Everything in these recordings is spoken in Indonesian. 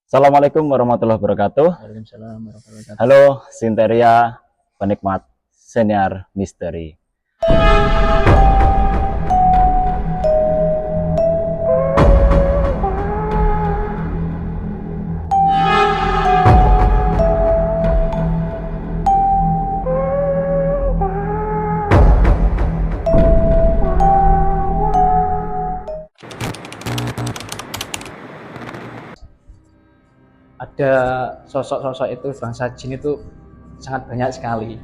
Assalamualaikum warahmatullahi wabarakatuh. Waalaikumsalam warahmatullahi wabarakatuh. Halo Sinteria, penikmat senior misteri. Ada sosok-sosok itu bangsa jin itu sangat banyak sekali.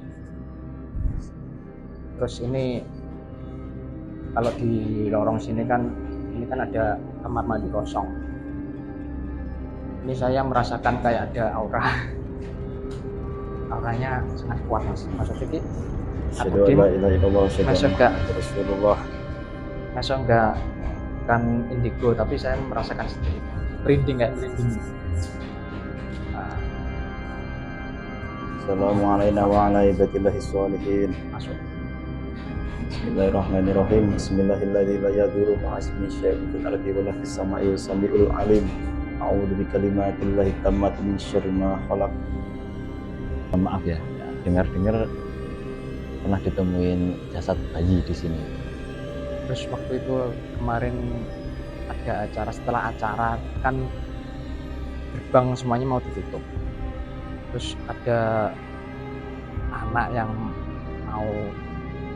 Terus ini kalau di lorong sini kan ini kan ada kamar mandi kosong. Ini saya merasakan kayak ada auranya sangat kuat mas. Maksudnya aku dim masuk enggak kan indigo tapi saya merasakan sendiri merinding kayak merinding. Assalamualaikum warahmatullahi wabarakatuh. Masuk. Bismillahirrahmanirrahim. Bismillahirrahmanirrahim. La yadurru ma'asmi syai'un fil ardi wa la fis sama'i wa sami'ul alim. A'udzu bi kalimatillahi tammati min syarri ma khalaq. Maaf ya, dengar-dengar pernah ditemuin jasad bayi di sini. Terus waktu itu kemarin ada acara, setelah acara kan gerbang semuanya mau ditutup. Terus ada anak yang mau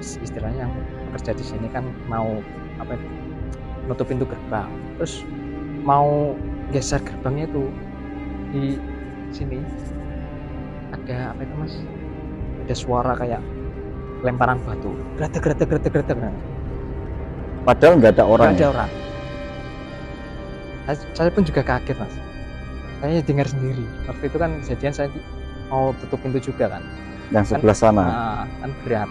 istilahnya yang bekerja di sini kan mau apa itu nutup pintu gerbang. Terus mau geser gerbangnya itu di sini ada apa itu mas? Ada suara kayak lemparan batu. Gretek. Padahal nggak ada orang. Nggak ada orang. Saya pun juga kaget mas. Saya dengar sendiri. Waktu itu kan kejadian saya mau tutup pintu juga kan. Yang sebelah sana. Kan berat.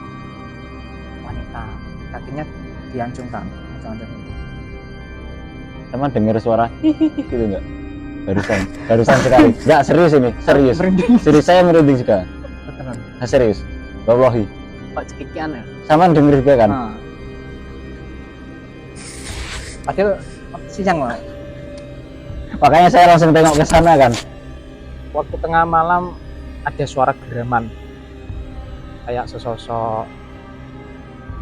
Wanita kakinya diancungkan. Teman dengar suara hihihi gitu nggak? Barusan sekali. Nggak serius ini, serius. Serius saya merinding juga. Beneran. Nah, serius. Wallahi. Pak cekikian ya. Sama denger juga kan? Padahal siang lah. Makanya saya langsung tengok ke sana kan. Waktu tengah malam ada suara geraman. Kayak sesosok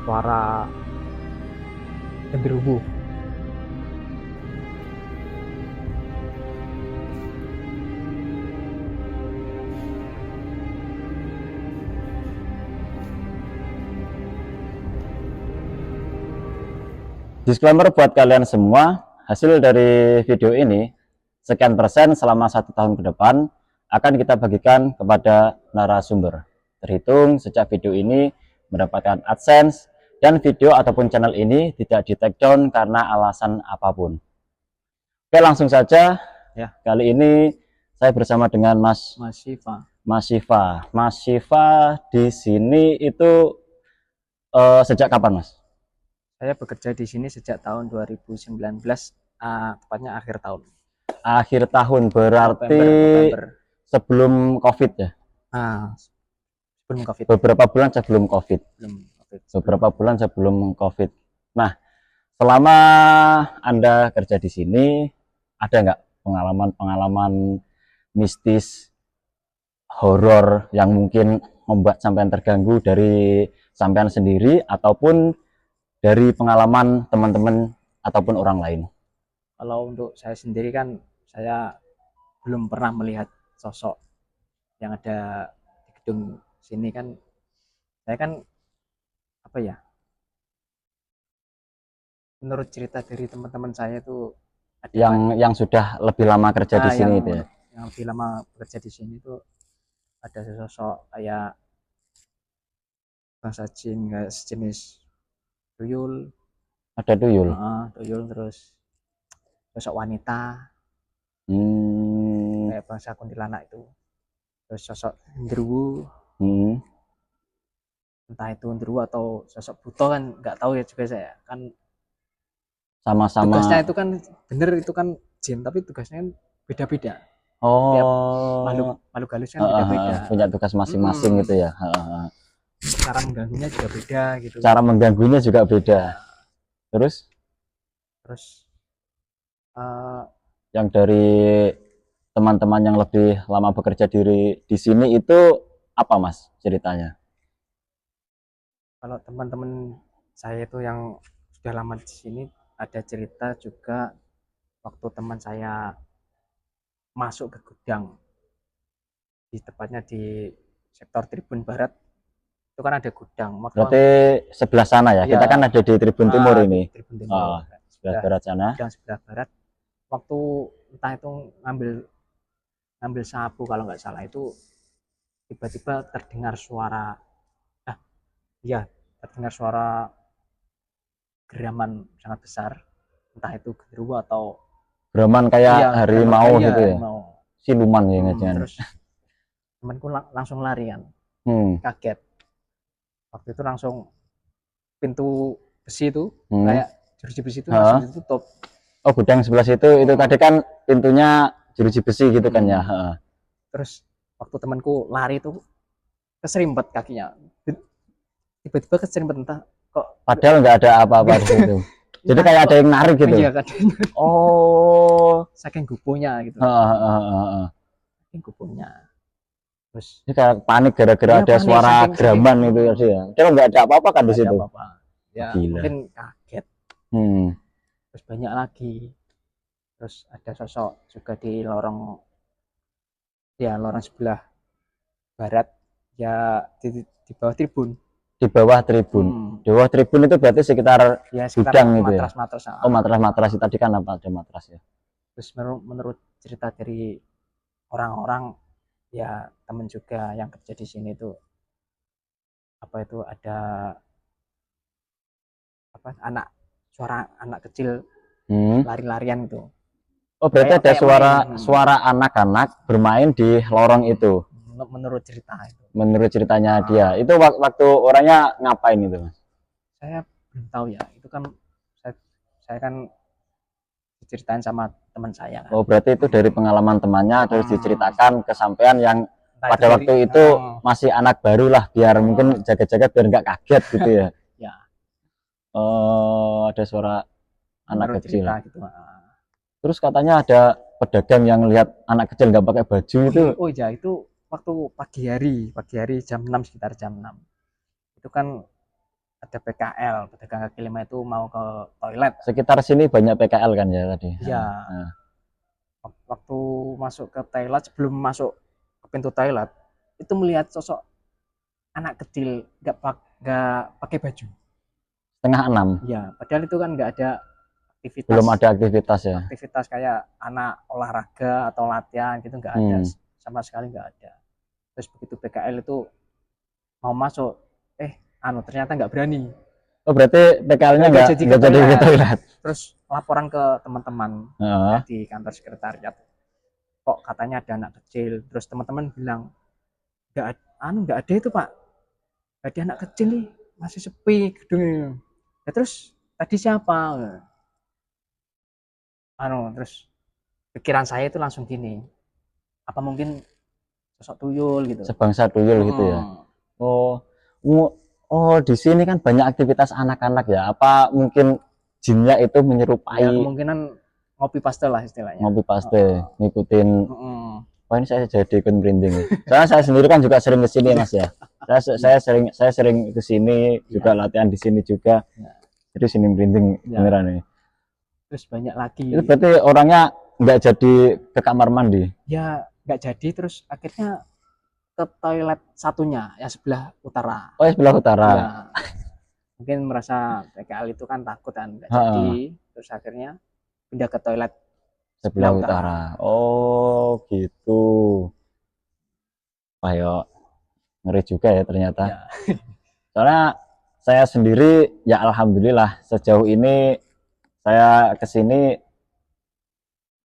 suara genderuwo. Disclaimer buat kalian semua, hasil dari video ini sekian persen selama 1 tahun ke depan akan kita bagikan kepada narasumber. Terhitung sejak video ini mendapatkan AdSense dan video ataupun channel ini tidak di take down karena alasan apapun. Oke, langsung saja ya. Kali ini saya bersama dengan Mas Siva. Mas Siva di sini itu sejak kapan Mas? Saya bekerja di sini sejak tahun 2019, tepatnya akhir tahun. Akhir tahun berarti November. Sebelum COVID ya? Sebelum COVID. Beberapa bulan sebelum COVID. Beberapa bulan sebelum COVID. Nah, selama Anda kerja di sini, ada nggak pengalaman-pengalaman mistis, horor yang mungkin membuat sampean terganggu dari sampean sendiri ataupun dari pengalaman teman-teman ataupun orang lain? Kalau untuk saya sendiri kan saya belum pernah melihat sosok yang ada di gedung sini kan. Saya kan apa ya, menurut cerita dari teman-teman saya itu yang sudah lebih lama kerja di sini itu ya. Yang lebih lama bekerja di sini itu ada sosok kayak bangsa jin, kayak sejenis tuyul. Ada tuyul. Tuyul, terus sosok wanita kayak bangsa kuntilanak itu, terus sosok genderuwo. Entah itu genderuwo atau sosok buto kan nggak tahu ya juga saya kan. Sama-sama tugasnya itu kan bener itu kan jin tapi tugasnya kan beda-beda. Tiap makhluk halus kan beda-beda, punya tugas masing-masing gitu ya. Cara mengganggunya juga beda gitu. Cara mengganggunya juga beda. Terus yang dari teman-teman yang lebih lama bekerja di sini itu apa Mas ceritanya? Kalau teman-teman saya itu yang sudah lama di sini, ada cerita juga waktu teman saya masuk ke gudang, di tepatnya di sektor Tribun Barat, itu kan ada gudang. Berarti sebelah sana ya, kita kan ada di Tribun Timur Di ini. Tribun Timur, Sebelah barat sana. gudang sebelah barat. Waktu entah itu ngambil ngambil sapu kalau nggak salah, itu tiba-tiba terdengar suara, iya, terdengar suara geraman sangat besar, entah itu genderuwo atau Geraman kayak harimau iya, gitu ya. harimau. Siluman ya jangan. Terus temanku langsung lari kan, kaget. Waktu itu langsung pintu besi itu, kayak jeruji besi itu langsung ditutup. Oh, gudang sebelah situ itu tadi kan pintunya jeruji besi gitu kan ya. Terus waktu temanku lari itu keserimpet kakinya, tiba-tiba keserimpet, entah kok, padahal nggak ada apa-apa di situ. Jadi kayak ada yang narik gitu. Iya, Oh, saking gupunya gitu. Saking gupunya. Terus ini kayak panik gara-gara ada suara geraman itu ya sih ya. Padahal nggak ada apa-apa kan di situ. Ya, gila. mungkin kaget. Terus banyak lagi. Terus ada sosok juga di lorong sebelah barat, ya di bawah tribun. Di bawah tribun. Di bawah tribun itu berarti sekitar gudang gitu ya. Matras. Oh, matras tadi kan apa ada matras ya. Terus menurut cerita dari orang-orang, ya temen juga yang kerja di sini tuh, apa itu ada suara anak kecil lari-larian gitu. Oh, berarti ada suara anak-anak bermain di lorong itu. Menurut cerita itu. Menurut ceritanya dia. Itu waktu orangnya ngapain itu, Mas? Saya belum tahu ya. Itu kan saya kan diceritain sama teman saya kan. Oh, berarti itu dari pengalaman temannya terus diceritakan ke sampean yang pada waktu itu masih anak baru lah, biar mungkin jaga-jaga biar nggak kaget gitu ya. Ya. Oh, ada suara anak kecil. Gitu. Terus katanya ada pedagang yang lihat anak kecil nggak pakai baju itu. Oh iya, itu waktu pagi hari jam 6, sekitar jam 6. Itu kan ada PKL, pedagang kaki lima itu mau ke toilet. Sekitar sini banyak PKL kan ya tadi. Iya. Waktu masuk ke toilet, sebelum masuk ke pintu toilet, itu melihat sosok anak kecil nggak pakai baju. Setengah 6. Iya, padahal itu kan nggak ada aktivitas. Belum ada aktivitas ya. Aktivitas kayak anak olahraga atau latihan gitu nggak ada, sama sekali nggak ada. Terus begitu PKL itu mau masuk, ternyata nggak berani. Oh, berarti PKL-nya nggak jadi ke toilet. Terus laporan ke teman-teman di kantor sekretariat, kok katanya ada anak kecil. Terus teman-teman bilang nggak ada itu Pak, nggak ada anak kecil nih, masih sepi gedungnya. Ya, terus tadi siapa? Terus pikiran saya itu langsung gini, apa mungkin sosok tuyul gitu, sebangsa tuyul gitu ya. Oh, di sini kan banyak aktivitas anak-anak ya, apa mungkin jinnya itu menyerupai ya, kemungkinan ngopi paste lah istilahnya, ngopi paste, ngikutin. Oh, ini saya jadi ikut merinding. Soalnya saya sendiri kan juga sering kesini Mas ya. Saya sering kesini juga, latihan di sini juga. Jadi sini merinding beneran nih. Terus banyak lagi. Itu berarti orangnya nggak jadi ke kamar mandi? Ya nggak jadi, terus akhirnya ke toilet satunya yang sebelah utara. Oh, sebelah utara. Ya. Mungkin merasa PKL itu kan takut kan, nggak jadi. Terus akhirnya pindah ke toilet sebelah utara. Oh, gitu. Ayo, ngeri juga ya ternyata. Ya. Soalnya saya sendiri ya alhamdulillah sejauh ini saya kesini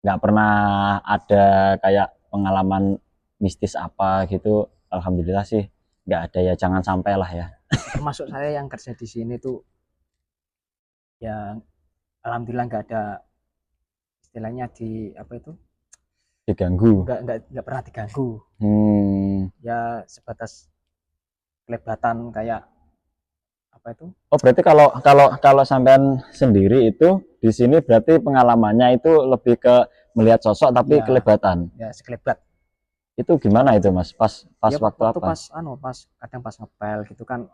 nggak pernah ada kayak pengalaman mistis apa gitu. Alhamdulillah sih nggak ada ya, jangan sampai lah ya. Termasuk saya yang kerja di sini tuh ya alhamdulillah nggak ada istilahnya diganggu. Nggak pernah diganggu. Ya sebatas kelebatan kayak apa itu Oh, berarti kalau kalau sampean sendiri itu di sini berarti pengalamannya itu lebih ke melihat sosok tapi ya kelebatan. ya sekelebat. Itu gimana itu, Mas? Pas Ya waktu waktu apa? pas kadang pas ngepel gitu kan,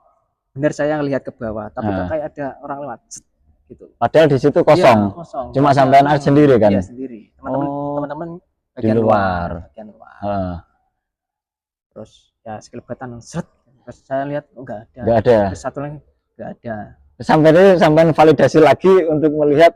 bener saya ngelihat ke bawah tapi kok Nah, kayak ada orang lewat set, gitu. padahal di situ Iya kosong. kosong, nggak Cuma ada. sampean aja sendiri Iya kan? sendiri, teman-teman Oh, teman-teman di luar. bagian luar. Heeh, Terus ya sekelebatan seret, terus saya lihat oh, nggak ada. nggak ada. Terus satu lagi nggak ada. Sampean validasi lagi untuk melihat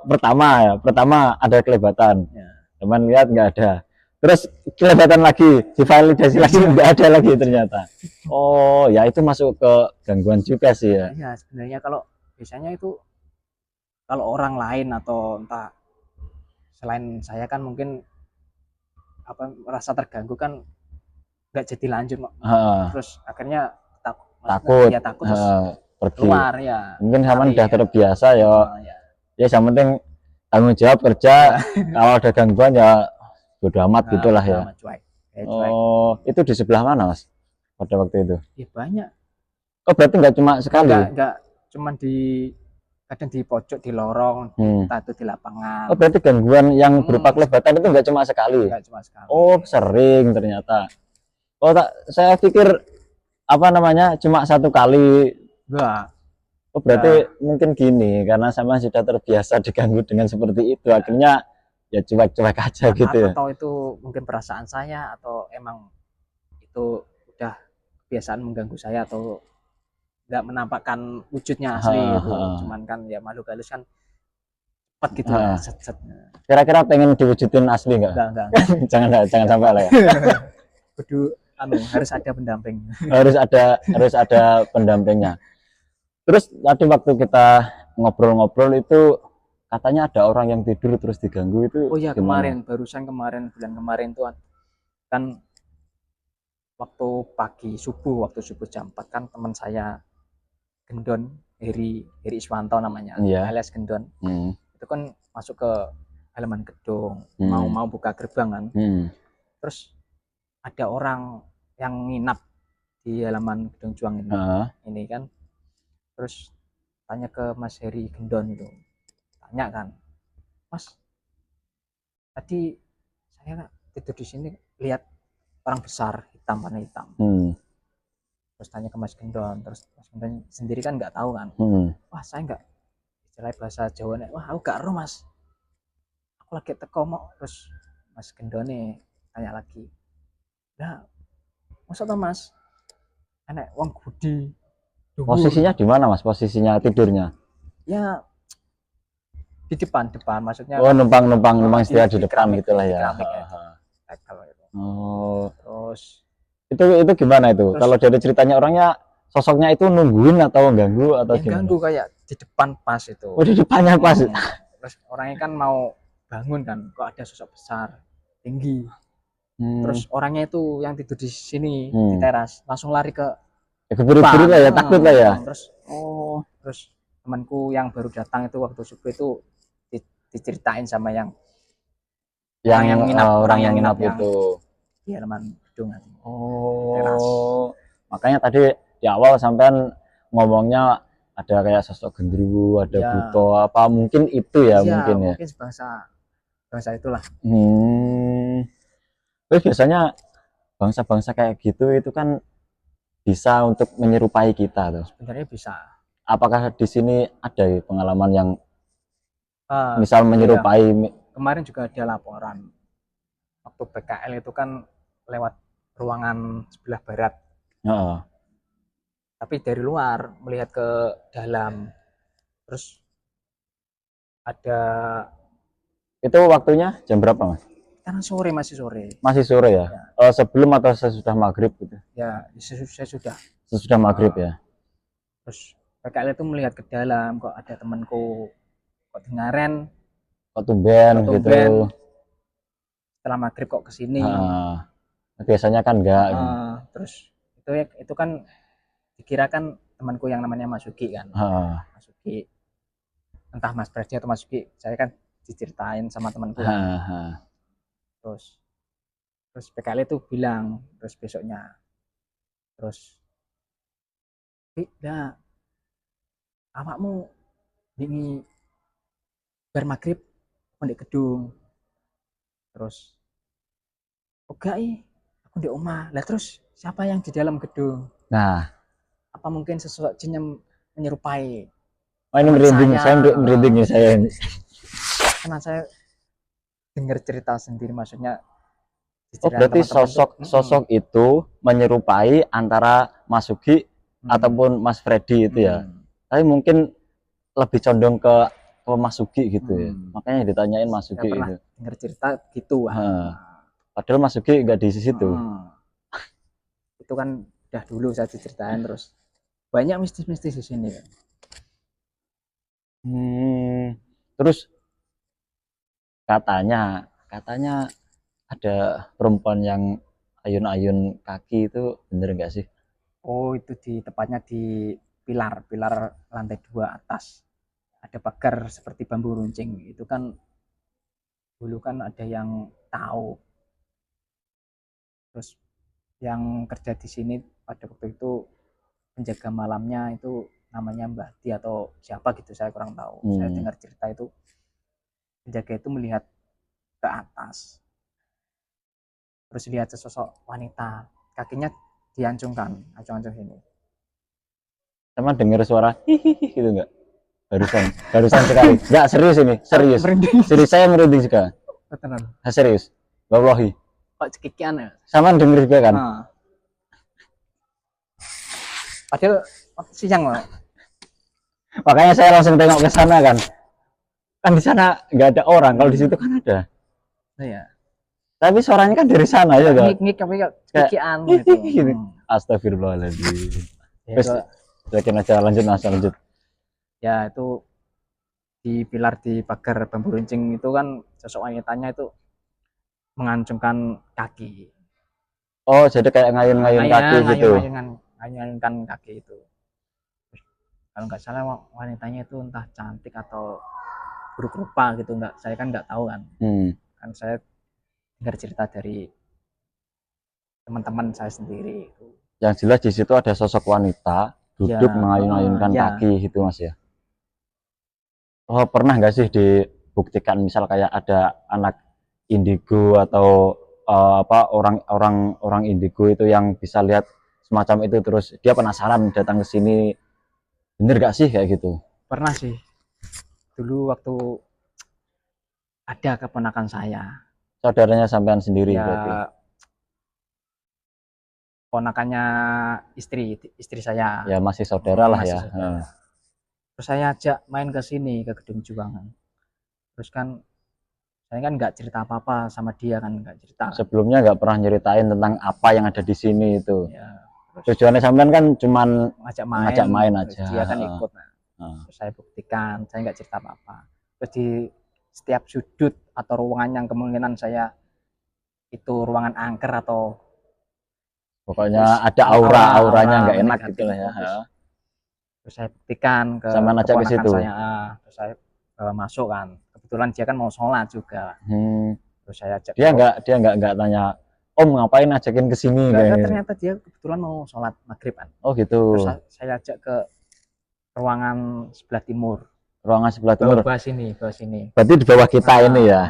pertama ya. Pertama ada kelebatan. Ya, Cuman lihat nggak ada. Terus kelebatan lagi, divalidasi lagi nggak ada lagi ternyata. Oh, ya itu masuk ke gangguan juga sih ya. iya sebenarnya kalau biasanya itu kalau orang lain atau entah selain saya kan mungkin apa merasa terganggu kan nggak jadi lanjut kok. Heeh, Terus akhirnya maksudnya takut, ya takut terus pergi. keluar ya, Mungkin sama lari udah ya. terbiasa ya. Ya. Ya yang penting tanggung jawab kerja. Ya. Kalau ada gangguan ya bodo amat Nah, gitulah udah ya. amat cuek. Cuek. Oh, itu di sebelah mana, Mas? Pada waktu itu. Ya banyak. Oh, berarti nggak cuma sekali. Enggak cuman di kadang di pojok di lorong, Hmm. entah itu di lapangan. Oh, berarti gangguan yang berupa kelebatan itu nggak cuma sekali. Enggak cuma sekali. Oh, sering ternyata. Oh, tak, saya pikir apa namanya cuma satu kali. Enggak. Oh, berarti mungkin gini, karena sama sudah terbiasa diganggu dengan seperti itu, akhirnya ya cuek-cuek aja gitu ya. Atau itu mungkin perasaan saya atau emang itu udah kebiasaan mengganggu saya atau nggak menampakkan wujudnya Ha, asli itu. ha, Cuman kan ya makhluk halus kan cepat gitu ya, ha. set set. Kira-kira pengen diwujudin asli nggak? Enggak. Jangan sampai lah ya. Kudu harus ada pendamping. Harus ada pendampingnya. Terus tadi waktu kita ngobrol-ngobrol itu katanya ada orang yang tidur terus diganggu itu Oh ya gimana? bulan kemarin tuh kan waktu subuh jam 4 kan teman saya Gendon Heri Iswanto namanya Iya. alias Gendon Hmm. itu kan masuk ke halaman gedung Hmm. mau buka gerbang kan Hmm. terus ada orang yang nginap di halaman gedung Juang Ha. ini kan terus tanya ke Mas Heri Gendon itu tanya kan Mas tadi saya tidur di sini lihat orang besar hitam warna hitam Hmm. terus tanya ke Mas Gendon terus Mas Gendon sendiri kan nggak tahu kan Hmm. wah saya nggak istilah bahasa Jawa nih wah aku gak roh Mas aku lagi teko mau terus Mas Gendone tanya lagi nah masa tuh Mas enek wong budi dhuwur Posisinya di mana, Mas? Posisinya tidurnya? ya di depan maksudnya Oh, kan numpang istirahat di depan keramik, gitulah di ya. keramik ya Ha. kalau itu Oh, terus itu gimana itu? terus Kalau dari ceritanya orangnya sosoknya itu nungguin atau ganggu atau yang gimana? ganggu kayak di depan pas itu Oh, di depannya pas. terus orangnya kan mau bangun kan kok ada sosok besar tinggi Hmm. terus orangnya itu yang tidur di sini di Hmm. teras langsung lari ke Ya, keburu-buru lah ya, takut lah ya. Terus temanku yang baru datang itu waktu subuh itu diceritain sama yang Yang orang yang nginap itu. di halaman gedung teras. Oh, makanya tadi di awal sampean ngomongnya ada kayak sosok gendruwo, ada Ya, buto apa mungkin itu ya iya, mungkin ya. mungkin bangsa itulah. Terus biasanya bangsa-bangsa kayak gitu itu kan bisa untuk menyerupai kita tuh. Sebenarnya bisa. Apakah di sini ada pengalaman yang Ah, misal iya. menyerupai? Kemarin juga ada laporan waktu PKL itu kan lewat ruangan sebelah barat. Heeh. Tapi dari luar melihat ke dalam. Terus ada Itu waktunya jam berapa, Mas? karena sore masih sore. Masih sore ya? Ya. Sebelum atau sesudah maghrib gitu? Ya, saya sudah. Sesudah maghrib ya? Terus PKL itu melihat ke dalam kok ada temanku kok dengaren Kok tumben gitu? Setelah maghrib kok kesini. Biasanya kan enggak. Terus itu kan dikirakan temanku yang namanya Mas Yuki kan. Mas Yuki entah Mas Presti atau Mas Yuki saya kan diceritain sama temanku kan. Terus PKL itu bilang terus besoknya terus awakmu wingi bar maghrib ndek gedung. Terus enggak aku di omah. Lah terus siapa yang di dalam gedung? Nah, Apa mungkin sesuatu jin yang menyerupai oh ini teman merinding, saya merinding saya? nih saya ini. Karena saya dengar cerita sendiri, maksudnya Oh diceritain berarti teman-teman tuh. sosok itu menyerupai antara Mas Sugi ataupun Mas Freddy itu ya. Tapi mungkin lebih condong ke Mas Sugi gitu ya. Makanya ditanyain Mas Saya Sugi pernah itu. dengar cerita gitu. Padahal Mas Sugi nggak di situ. Itu kan udah dulu saya diceritain, terus banyak mistis-mistis di sini. Terus katanya ada perempuan yang ayun-ayun kaki itu bener nggak sih? Oh, itu tepatnya di pilar lantai 2 atas. Ada pagar seperti bambu runcing. Itu kan dulu kan ada yang tahu. Terus yang kerja di sini pada waktu itu penjaga malamnya itu namanya Mbah Di atau siapa gitu, saya kurang tahu. Saya dengar cerita itu penjaga itu melihat ke atas, terus lihat sesosok wanita, kakinya diancungkan, ancung-ancung ini. Sama dengar suara hihihi gitu nggak? Barusan sekali. Nggak serius ini, serius. Serius saya merinding juga. Betul. Serius. Wallahi. Kok cekikian ya? Sama denger juga kan? Padahal siang loh. Makanya saya langsung tengok ke sana kan. Kan di sana nggak ada orang, kalau di situ kan ada. Iya. Tapi suaranya kan dari sana ya kan? Ngik tapi cekikian gitu. Astagfirullahaladzim. Terus aja lanjut. Ya itu di pilar di pagar bambu runcing itu kan sosok wanitanya itu mengancungkan kaki. Oh, jadi kayak ngayun-ngayun kaki gitu. Ngayun-ngayunkan kaki itu. Kalau nggak salah wanitanya itu entah cantik atau buruk rupa gitu, saya kan nggak tahu kan. Kan saya dengar cerita dari teman-teman saya sendiri. Yang jelas di situ ada sosok wanita duduk mengayun-ayunkan kaki gitu Mas ya. Oh, pernah nggak sih dibuktikan misal kayak ada anak indigo atau orang indigo itu yang bisa lihat semacam itu, terus dia penasaran datang ke sini, bener gak sih kayak gitu? Pernah sih, dulu waktu ada keponakan saya, saudaranya sampean sendiri ya, berarti ponakannya istri saya ya, masih saudara lah ya. Terus saya ajak main ke sini, ke Gedung Juangan. Terus kan saya kan nggak cerita apa-apa sama dia kan, nggak cerita. Sebelumnya nggak pernah nyeritain tentang apa yang ada di sini itu. Ya, tujuannya sampean kan cuman ngajak main aja. Dia kan ikut. Terus saya buktikan, saya nggak cerita apa-apa. Terus di setiap sudut atau ruangan yang kemungkinan saya itu ruangan angker atau pokoknya ada auranya nggak enak gitu lah ya. Terus saya buktikan ke keponakan saya. Terus saya bawa masuk kan. Kebetulan dia kan mau sholat juga. Terus saya ajak. Dia nggak tanya, Om ngapain ajakin ke sini? Ternyata dia kebetulan mau sholat maghrib kan. Oh gitu. Terus saya ajak ke ruangan sebelah timur. Ruangan sebelah timur. Bawah sini. Berarti di bawah kita ini ya.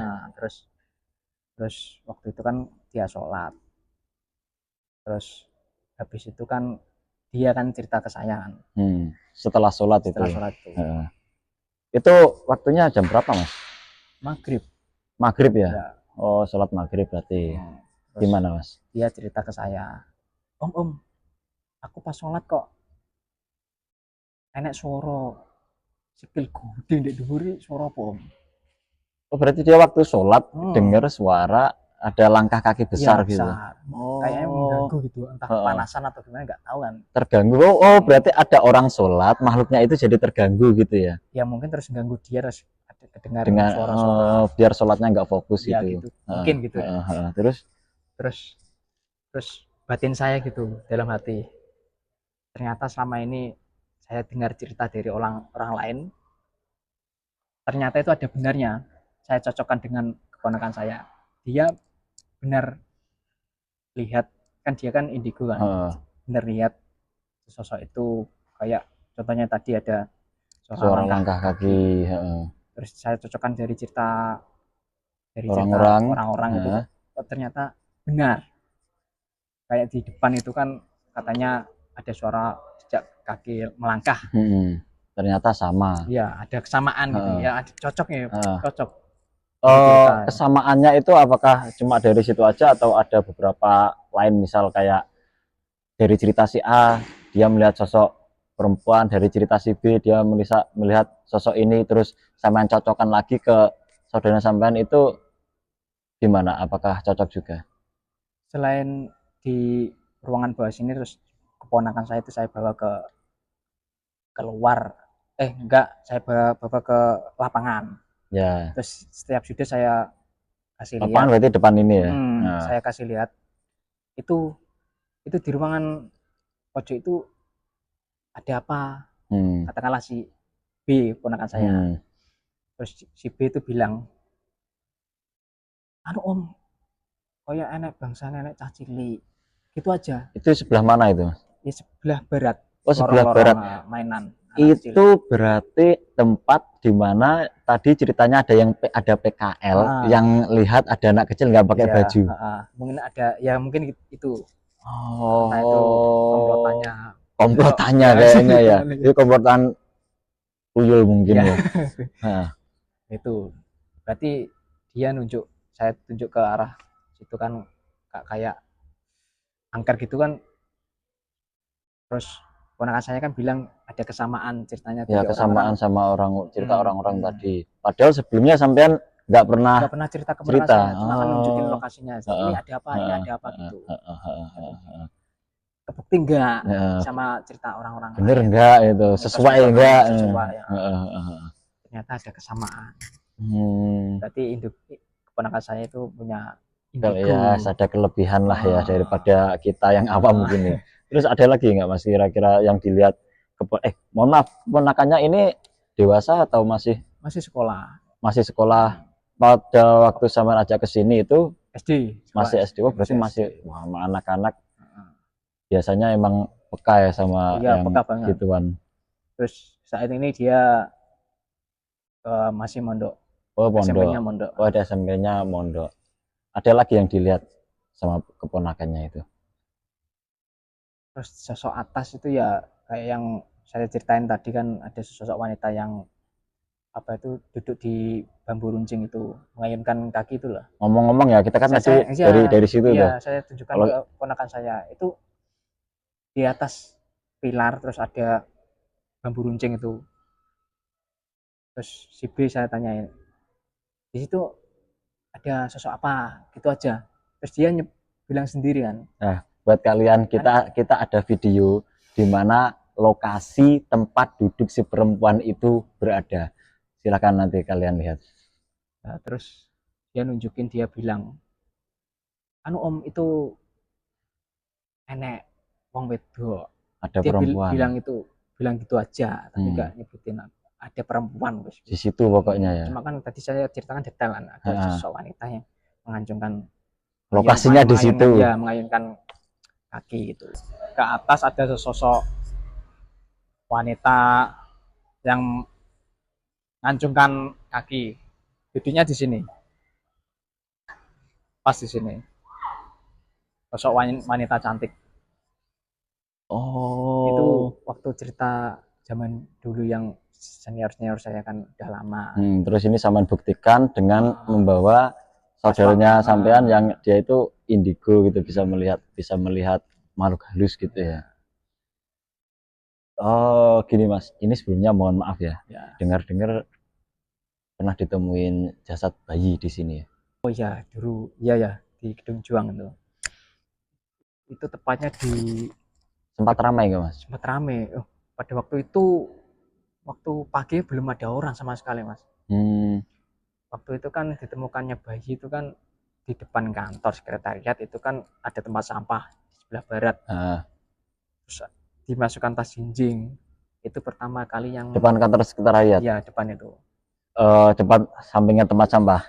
Terus waktu itu kan dia sholat. Terus habis itu kan dia kan cerita ke saya kan. Setelah sholat itu. Itu waktunya jam berapa Mas? Maghrib ya? Oh, sholat maghrib berarti. Gimana Mas? Dia cerita ke saya, Om, aku pas sholat kok enek suara sikil gudeng di dhuwur, suara apa Om? Oh berarti dia waktu sholat dengar suara ada langkah kaki besar gitu. Kayaknya mengganggu gitu, entah kepanasan atau gimana nggak tahu kan. Terganggu. Oh berarti ada orang sholat, makhluknya itu jadi terganggu gitu ya? Ya mungkin terus ganggu dia, terus ada kedengar dengan suara-suara. Biar sholatnya nggak fokus ya, gitu. Mungkin gitu. Terus batin saya gitu dalam hati. Ternyata selama ini saya dengar cerita dari orang lain. Ternyata itu ada benarnya. Saya cocokkan dengan keponakan saya. Dia benar lihat, kan dia kan indigo kan. Benar lihat sosok itu, kayak contohnya tadi ada suara langkah kaki. Heeh. Terus saya cocokkan dari cerita Orang-orang, orang-orang itu, oh, ternyata benar. Kayak di depan itu kan katanya ada suara jejak kaki melangkah. Ternyata sama. Ya, ada kesamaan gitu. Ya, ada cocoknya, cocok. Kesamaannya itu apakah cuma dari situ aja atau ada beberapa lain, misal kayak dari cerita si A dia melihat sosok perempuan, dari cerita si B dia melihat sosok ini, terus sampean cocokkan lagi ke saudara sampean, itu gimana? Apakah cocok juga? Selain di ruangan bawah sini, terus keponakan saya itu saya bawa ke keluar, enggak, saya bawa ke lapangan. Ya. Terus setiap sudah saya kasih Lapangan lihat. berarti depan ini ya. Saya kasih lihat itu di ruangan pojok itu ada apa. Katakanlah si B ponakan saya. Terus si B itu bilang, anu om, kayak enek bangsa nenek cah cilik gitu aja. Itu sebelah mana itu? Ya sebelah barat. Oh, sebelah barat. Mainan itu kecil. Berarti tempat di mana tadi ceritanya ada PKL yang lihat ada anak kecil nggak pakai baju. Mungkin ada, ya mungkin itu. Nah, itu komplotannya kayaknya ya. Itu komplotan tuyul mungkin ya. Itu berarti dia saya tunjuk ke arah situ kan, kayak angker gitu kan. Terus ponakan saya kan bilang ada kesamaan ceritanya. Ya, kesamaan sama cerita orang-orang tadi. Padahal sebelumnya sampean nggak pernah cerita ke ponakan saya, cuma kan nunjukin lokasinya. Ini ada apa, ini ada apa gitu. Kebukti enggak sama cerita orang-orang? Bener enggak itu? Sesuai enggak? Sesuai. Ternyata ada kesamaan. Berarti keponakan saya itu punya ya, ada kelebihan lah ya daripada kita yang awam mungkin ya. Terus ada lagi nggak Mas kira-kira yang dilihat? Mohon maaf, ponakannya ini dewasa atau masih sekolah? Masih sekolah. Pada waktu sama ajak ke sini itu SD. Masih SD. Oh, berarti masih anak-anak. Biasanya emang peka ya sama yang gituan. Terus saat ini dia masih mondok. Oh, mondok. Oh, ada SMP-nya mondok. Ada lagi yang dilihat sama keponakannya itu? Terus sosok atas itu ya kayak yang saya ceritain tadi kan, ada sosok wanita yang apa itu duduk di bambu runcing itu, mengayunkan kaki itu lah. Ngomong-ngomong ya, kita kan tadi dari situ ya, saya tunjukkan ke ponakan saya itu di atas pilar, terus ada bambu runcing itu. Terus si B saya tanyain, di situ ada sosok apa, gitu aja. Terus dia bilang sendiri kan. Nah, buat kalian, kita ada video di mana lokasi tempat duduk si perempuan itu berada. Silakan nanti kalian lihat. Nah, terus dia nunjukin, dia bilang, anu om, itu enek wong wedok. Ada dia perempuan. bilang gitu aja, tapi nggak nyebutin ada perempuan di situ pokoknya ya. Cuma kan tadi saya ceritakan detail kan, ada sosok wanita yang mengancungkan lokasinya di situ. Ya, mengayunkan kaki gitu. Ke atas ada sosok wanita yang ngancungkan kaki. Duduknya di sini. Pas di sini. Sosok wanita cantik. Oh. Itu waktu cerita zaman dulu yang senior saya kan udah lama. Terus ini sampean buktikan dengan membawa saudaranya sampean yang dia itu indigo gitu, bisa melihat makhluk halus gitu ya. Oh, gini Mas, ini sebelumnya mohon maaf ya. Dengar-dengar pernah ditemuin jasad bayi di sini ya. Oh iya, dulu iya di Gedung Juang itu. Itu tepatnya di sempat ramai nggak Mas? Sempat ramai. Pada waktu itu, waktu pagi belum ada orang sama sekali Mas. Waktu itu kan ditemukannya bayi itu kan di depan kantor sekretariat, itu kan ada tempat sampah di sebelah barat. Terus dimasukkan tas jinjing. Itu pertama kali yang depan kantor sekretariat. Iya, depan itu. Depan sampingnya tempat sampah.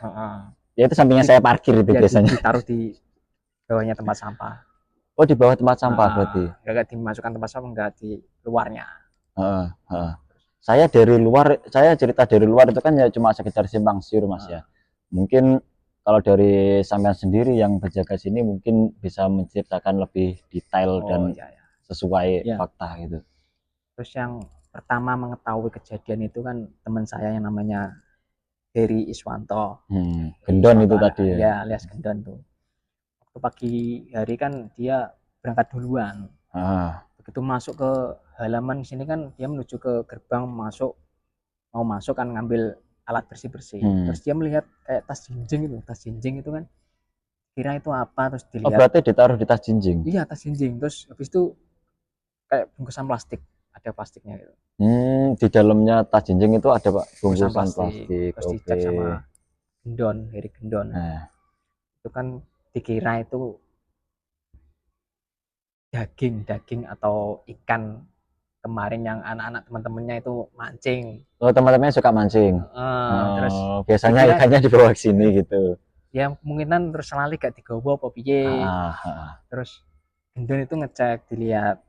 Ya itu sampingnya saya parkir itu ya, biasanya. Ditaruh di bawahnya tempat sampah. Oh, di bawah tempat sampah berarti. Enggak dimasukkan tempat sampah, enggak di luarnya. saya dari luar, saya cerita dari luar itu kan ya cuma sekedar simpang siur Mas ya. Mungkin kalau dari sampean sendiri yang berjaga sini mungkin bisa menceritakan lebih detail dan iya, iya. sesuai Iya. fakta gitu. Terus yang pertama mengetahui kejadian itu kan teman saya yang namanya Heri Iswanto. Gendon itu Iswanto, tadi ya. ya alias Gendon tuh. Waktu pagi hari kan dia berangkat duluan. Begitu masuk ke halaman sini kan dia menuju ke gerbang mau masuk kan ngambil alat bersih-bersih. Terus dia melihat kayak tas jinjing itu kan. Kira itu apa, terus Oh dilihat. berarti ditaruh di tas jinjing? Iya, tas jinjing. Terus habis itu kayak bungkusan plastik, ada plastiknya gitu. Di dalamnya tas jinjing itu ada Pak Bungkusan bungkusan plastik. Terus Oke. dicek sama Heri Gendon. Nah, Itu kan dikira itu daging atau ikan kemarin yang anak-anak teman-temannya itu mancing. oh teman-temannya suka mancing. Terus Biasanya dikira ikannya dibawa ke sini gitu. ya kemungkinan terus lali gak digowo apa piye. Terus Gendon itu ngecek, dilihat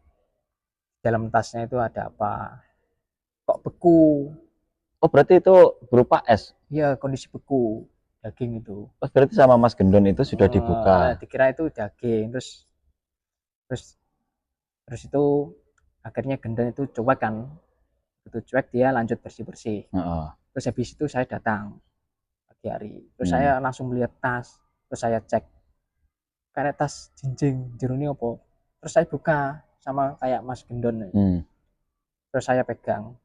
dalam tasnya itu ada apa, kok beku. Oh berarti itu berupa es. Iya, kondisi beku daging itu. Oh berarti sama Mas Gendon itu sudah dibuka. Dikira itu daging. Terus itu akhirnya Gendon itu cuek kan, itu cuek, dia lanjut bersih-bersih. Terus habis itu saya datang pagi hari, terus saya langsung melihat tas, terus saya cek kayak tas jinjing jeruni opo, terus saya buka sama kayak Mas Gendon. Terus saya pegang,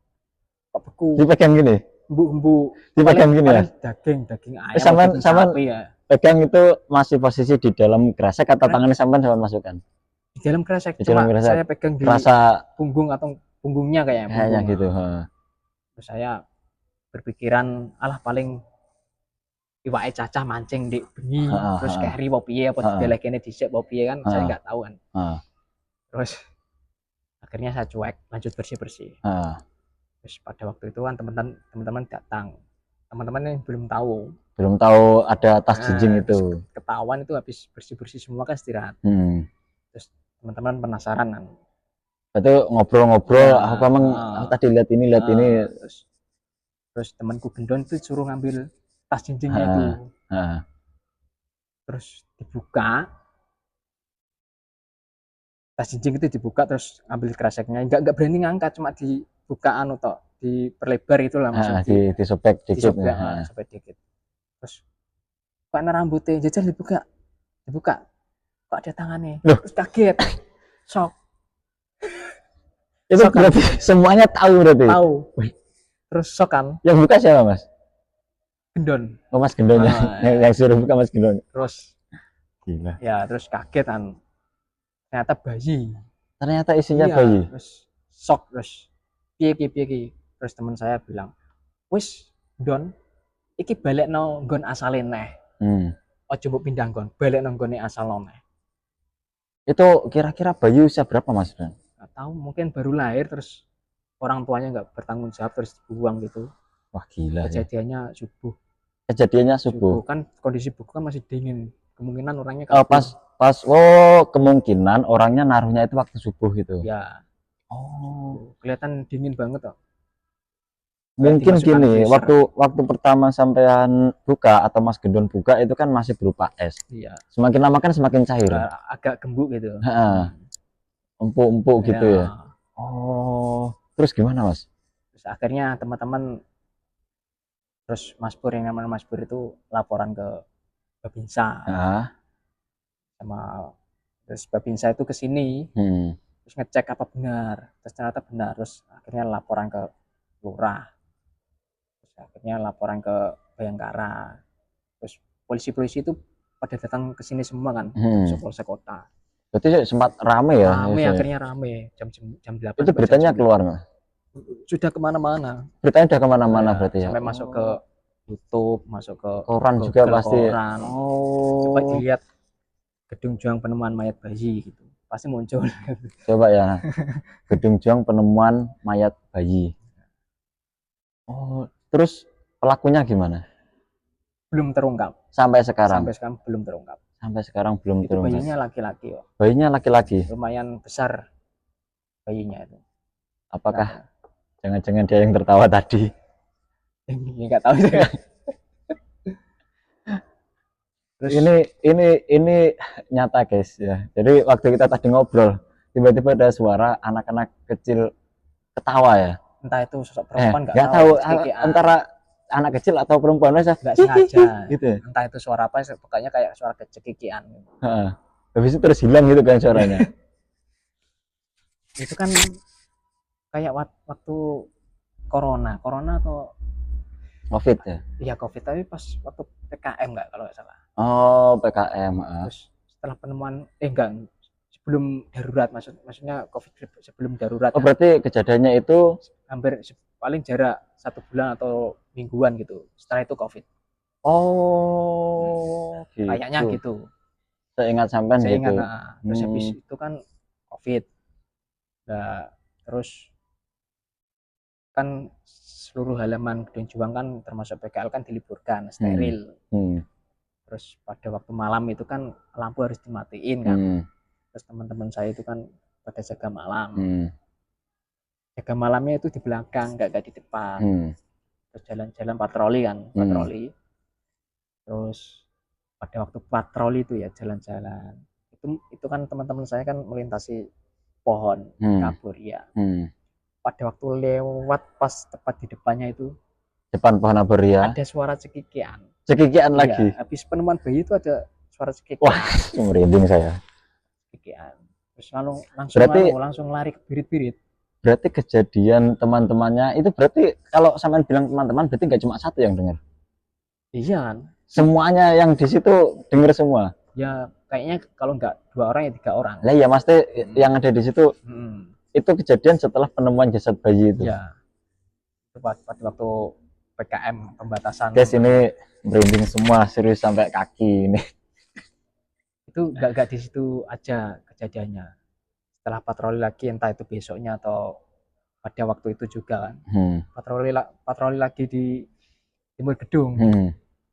kok beku. Dipegang gini? Embu Dipegang gini ya? Daging ayam atau sapi ya. Pegang itu masih posisi di dalam kresek atau tangannya sampean masukkan? Di dalam kresek, cuma saya pegang di rasa punggung atau punggungnya kayaknya gitu. Terus saya berpikiran alah paling iwake cacah mancing di bengi, terus keri apa piye apa dibelekene dhisik apa piye kan, saya nggak tahu kan. Terus akhirnya saya cuek, lanjut bersih-bersih. Terus pada waktu itu kan teman-teman datang, teman-teman yang belum tahu ada tas jinjing itu. Ketahuan itu habis bersih-bersih semua kan istirahat. Terus teman-teman penasaran kan. Itu ngobrol-ngobrol, apa emang tadi lihat ini. Terus temanku Gendon itu suruh ngambil tas jinjingnya itu. Terus dibuka, tas jinjing itu dibuka, terus ambil kreseknya, nggak berani ngangkat, cuma dibuka toh, diperlebar itulah maksudnya. Disobek dikit. Sobek dikit. Terus kok ada rambutnya, jajal dibuka, kok ada tangannya. Terus kaget, shock. Itu berarti semuanya tahu berarti. Tahu. Terus shock kan. Yang buka siapa Mas? Gendon. Oh Mas Gendon yang suruh buka Mas Gendon. Terus gila. Ya terus kaget kan. Ternyata bayi. Ternyata isinya bayi. Terus shock, terus piye. Terus teman saya bilang, wis Don, iki balik no nggon asale neh. Ojo mbok pindah nggon, balik no nggone asal neh. Itu kira-kira bayi usia berapa Mas? Nggak tahu, mungkin baru lahir terus orang tuanya nggak bertanggung jawab terus dibuang gitu. Wah gila. Kejadiannya subuh. Kan kondisi buku kan masih dingin, kemungkinan orangnya kemungkinan orangnya naruhnya itu waktu subuh gitu ya. Kelihatan dingin banget kok. Mungkin gini, waktu pertama sampean buka atau Mas Gendon buka itu kan masih berupa es. Iya. Semakin lama kan semakin cair. Agak gembuk gitu. Empuk-empuk gitu ya. Terus gimana Mas? Terus akhirnya teman-teman, terus Mas Pur, yang namanya Mas Pur itu laporan ke Babinsa. Terus Babinsa itu kesini, terus ngecek apa benar, terus ternyata benar, terus akhirnya laporan ke lurah, terus akhirnya laporan ke Bayangkara, terus polisi itu pada datang ke sini semua kan, Polsek Kota. Berarti sempat rame ya? Akhirnya rame jam 8. Itu beritanya keluar nggak? Sudah kemana-mana. Beritanya udah kemana-mana berarti ya? Sampai masuk ke YouTube, masuk ke koran juga pasti. Coba dilihat Gedung Juang penemuan mayat bayi gitu, pasti muncul. Coba ya, Gedung Juang penemuan mayat bayi. Terus pelakunya gimana? Belum terungkap. Sampai sekarang belum terungkap. Itu bayinya laki-laki. Bayinya laki-laki. Lumayan besar bayinya itu. Apakah Jangan-jangan dia yang tertawa tadi. Nggak tahu saya. Terus Ini nyata guys ya. Jadi waktu kita tadi ngobrol, tiba-tiba ada suara anak-anak kecil ketawa ya. entah itu sosok perempuan Nggak tahu cekikian, antara anak kecil atau perempuan aja. nggak sengaja Gitu ya. entah itu suara apa, pokoknya kayak suara cekikian. Heeh. Habis itu terus hilang gitu kan suaranya. Itu kan kayak waktu corona atau Covid ya. ya covid, tapi pas waktu PKM nggak kalau nggak salah. Oh, PKM. Terus setelah penemuan enggak, sebelum darurat, maksudnya covid sebelum darurat Oh, kan. berarti kejadiannya itu Hampir paling jarak 1 bulan atau mingguan gitu setelah itu covid. oh, gitu. Kayaknya gitu. Saya ingat sampean Saya gitu. ingat, terus habis itu kan covid. Nah, terus kan seluruh halaman Gedung Juang kan termasuk PKL kan diliburkan, steril. Terus pada waktu malam itu kan lampu harus dimatiin kan. Terus teman-teman saya itu kan pada jaga malam. Jaga malamnya itu di belakang, nggak di depan. Terus jalan-jalan patroli kan, patroli. Terus pada waktu patroli itu ya jalan-jalan. Itu kan teman-teman saya kan melintasi pohon kabur ya. Pada waktu lewat pas tepat di depannya itu, depan pohon aboria, ada suara cekikian. Cekikian Iya, lagi. habis penemuan bayi itu ada suara cekikian. Wah, merinding saya. Cekikian. Terus langsung lari ke birit-birit. Berarti kejadian teman-temannya itu berarti kalau sampean bilang teman-teman berarti nggak cuma satu yang dengar. Iya kan? Semuanya yang di situ dengar semua. Ya kayaknya kalau nggak 2 orang ya 3 orang. Lah ya Mas yang ada di situ. Itu kejadian setelah penemuan jasad bayi itu. Iya. Itu pada waktu PKM pembatasan. Guys, ini merinding semua, serius sampai kaki ini. Itu nggak di situ aja kejadiannya. Setelah patroli lagi, entah itu besoknya atau pada waktu itu juga kan. Patroli lagi di timur gedung.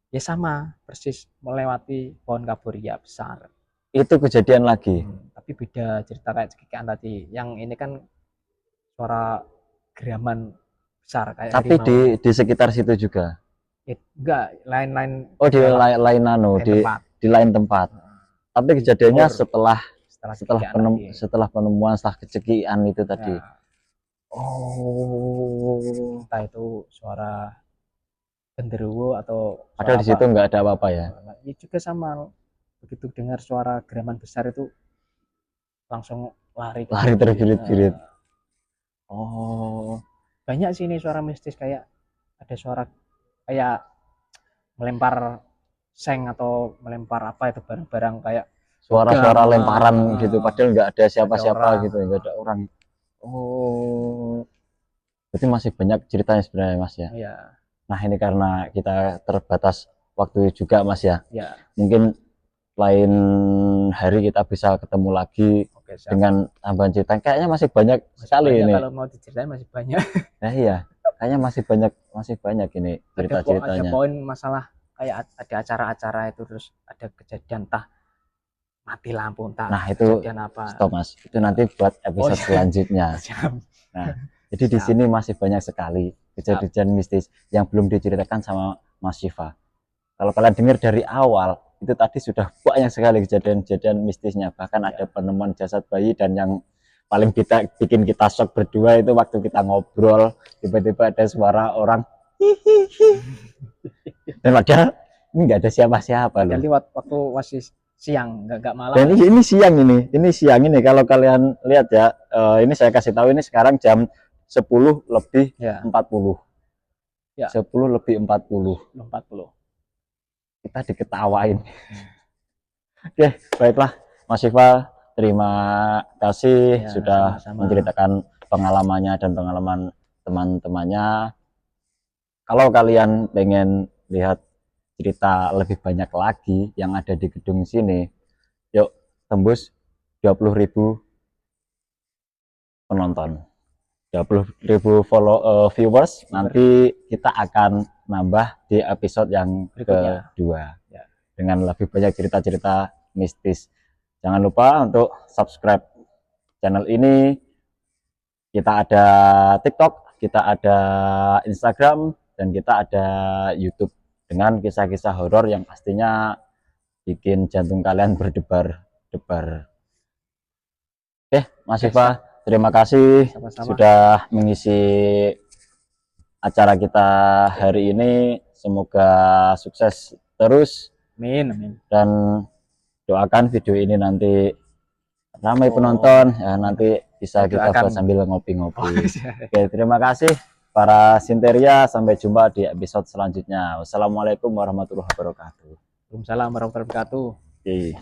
Ya sama, persis melewati pohon kaboria besar. Itu kejadian lagi. Tapi beda cerita kayak cekikian tadi. Yang ini kan suara geraman besar kayak tapi di sekitar situ juga. Enggak, lain-lain. Oh, di lain tempat. Tapi kejadiannya setelah penemuan, setelah kecekian itu tadi. Ya. Oh, entah itu suara genderuwo atau padahal di situ nggak ada apa-apa ya. Ini juga sama, begitu dengar suara geraman besar itu langsung lari terbirit-birit. Oh, banyak sih ini suara mistis, kayak ada suara kayak melempar seng atau melempar apa itu barang-barang, kayak suara-suara lemparan gitu, padahal nggak ada siapa-siapa gitu, nggak ada orang. Oh, berarti masih banyak ceritanya sebenarnya Mas ya. Iya. Nah, ini karena kita terbatas waktu juga Mas ya. Ya. Mungkin lain hari kita bisa ketemu lagi. Oke, dengan tambahan cerita. Kayaknya masih banyak sekali ini. Kalau mau diceritain masih banyak. Nah iya, kayaknya masih banyak ini cerita-ceritanya. Ada poin masalah kayak ada acara-acara itu, terus ada kejadian entah mati lampu, entah kejadian apa. Stop Mas, itu nanti buat episode selanjutnya. Nah, jadi di sini masih banyak sekali kejadian mistis yang belum diceritakan sama Mas Syifa. Kalau kalian dengar dari awal, itu tadi sudah banyak sekali kejadian-kejadian mistisnya. Bahkan ada penemuan jasad bayi, dan yang paling bikin kita shock berdua itu waktu kita ngobrol, tiba-tiba ada suara orang dan padahal ini nggak ada siapa-siapa loh. Jadi waktu masih siang, nggak malam. Dan ini siang ini kalau kalian lihat ya, ini saya kasih tahu, ini sekarang jam 10:40. Ya. 10:40. Kita diketawain. Oke, baiklah Mas Syifa, terima kasih sudah menceritakan pengalamannya dan pengalaman teman-temannya. Kalau kalian pengen lihat cerita lebih banyak lagi yang ada di gedung sini, yuk tembus 20.000 penonton, 20.000 viewers. Nanti kita akan nambah di episode yang kedua ya, dengan lebih banyak cerita-cerita mistis. Jangan lupa untuk subscribe channel ini. Kita ada TikTok, kita ada Instagram dan kita ada YouTube dengan kisah-kisah horor yang pastinya bikin jantung kalian berdebar-debar. Oke, Mas Siva, terima kasih Sama-sama. sudah mengisi acara kita hari ini. Semoga sukses terus Amin. dan doakan video ini nanti ramai penonton ya, nanti bisa kita buat sambil ngopi-ngopi. Oke, terima kasih para Sinteria, sampai jumpa di episode selanjutnya. Wassalamualaikum warahmatullahi wabarakatuh. Waalaikumsalam warahmatullahi wabarakatuh. Oke.